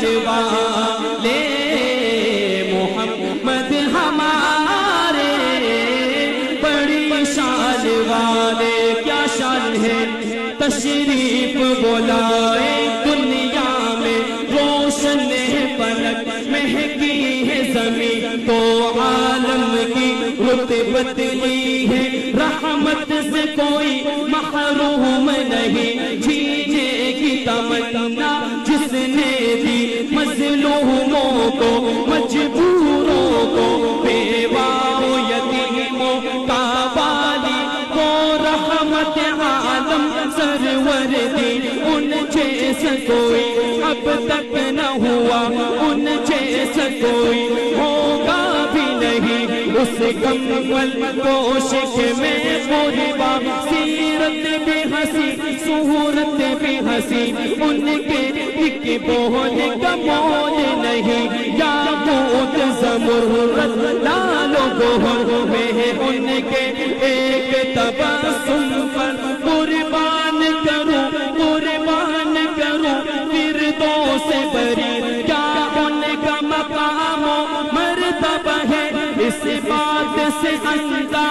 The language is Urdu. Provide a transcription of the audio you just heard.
شان والے محمد ہمارے بڑی شان والے. کیا شان ہے تشریف بلائے دنیا میں روشن فلک مہکی ہے زمین تو عالم کی رتبت لی ہے رحمت سے کوئی محروم نہیں. جینے کی تمنا جس نے دی مظلوموں کو مجبوروں کو بیواؤں یتیموں کا والی کو رحمت عالم سرور دی. ان جیسا کوئی اب تک نہ ہوا ان جیسا کوئی ہوگا بھی نہیں. اس کمل کوشش میں قربا سیرت بھی ہنسی صورت بھی ہنسی ان کے ایک بول کا مول نہیں. یاقوت زمرد لال و گوہر میں ان کے ایک تبسم پر قربان کروں فردوس بری. کیا ان کا مقام و مرتبہ ہے اس بات سے اندازہ